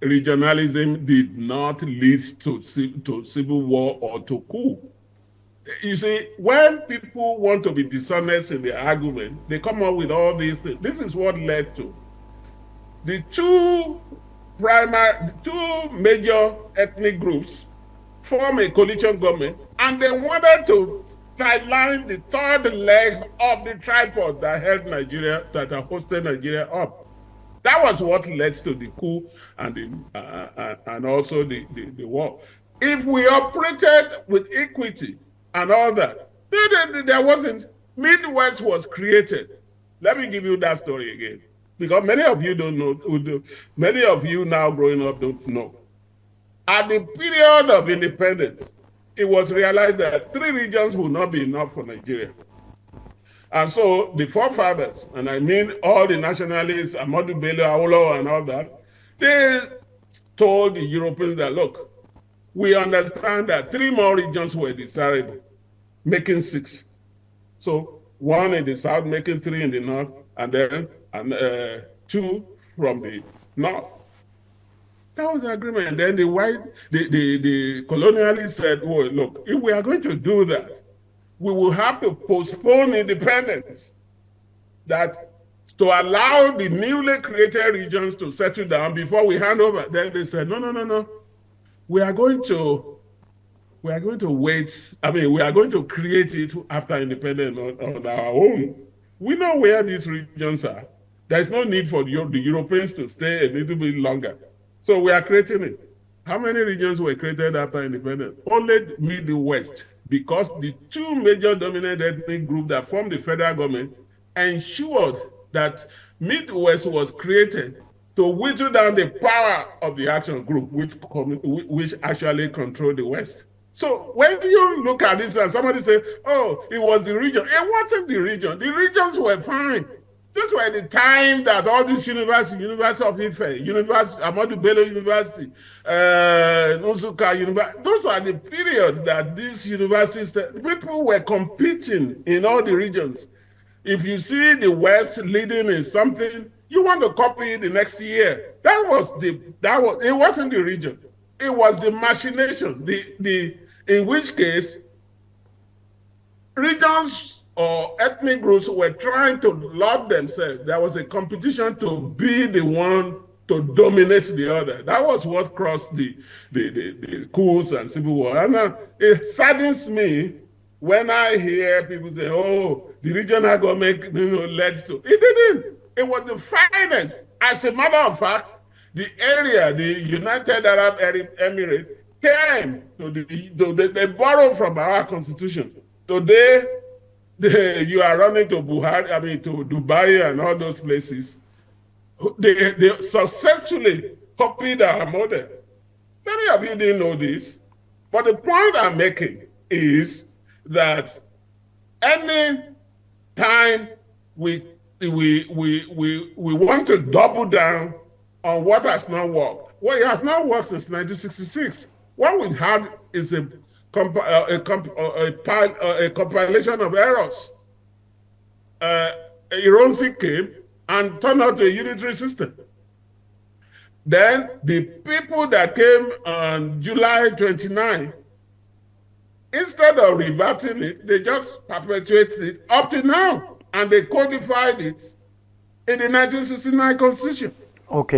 regionalism did not lead to civil war or to coup. You see, when people want to be dishonest in their argument, they come up with all these things. This is what led to the two major ethnic groups form a coalition government, and they wanted to sideline the third leg of the tripod that held Nigeria, that hosted Nigeria up. That was what led to the coup and also the war. If we operated with equity and all that, there wasn't. Midwest was created. Let me give you that story again, because many of you don't know. Many of you now growing up don't know. At the period of independence, it was realized that 3 regions would not be enough for Nigeria. And so the forefathers, and I mean all the nationalists, Ahmadu Bello, Awolowo, and all that, they told the Europeans that, look, we understand that 3 more regions were desirable, making 6. So 1 in the south, making 3 in the north, and then 2 from the north. That was the agreement. And then the colonialists said, well, look, if we are going to do that, we will have to postpone independence, that to allow the newly created regions to settle down before we hand over. Then they said, no. We are going to wait. I mean, we are going to create it after independence on our own. We know where these regions are. There's no need for the Europeans to stay a little bit longer. So we are creating it. How many regions were created after independence? Only Midwest, because the 2 major dominant ethnic groups that formed the federal government ensured that Midwest was created to whittle down the power of the action group, which actually controlled the West. So when you look at this and somebody say, oh, it was the region. It wasn't the region. The regions were fine. This were the time that all these universities, University of Ife, Ahmadu Bello University, Nsukka University, those were the periods that these universities, people were competing in all the regions. If you see the West leading in something, you want to copy it the next year. It wasn't the region. It was the machination. In which case, regions or ethnic groups were trying to lord themselves. There was a competition to be the one to dominate the other. That was what caused the coups and civil war. And it saddens me when I hear people say, oh, the regional government led to. It didn't. It was the finest. As a matter of fact, the area, the United Arab Emirates, came they borrowed from our constitution. Today, you are running to to Dubai and all those places. They successfully copied our model. Many of you didn't know this, but the point I'm making is that any time we want to double down on what has not worked. Well, it has not worked since 1966. What we had is a compilation of errors. Ironsi came and turned out a unitary system. Then the people that came on July 29, instead of reverting it, they just perpetuated it up to now. And they codified it in the 1969 Constitution. Okay.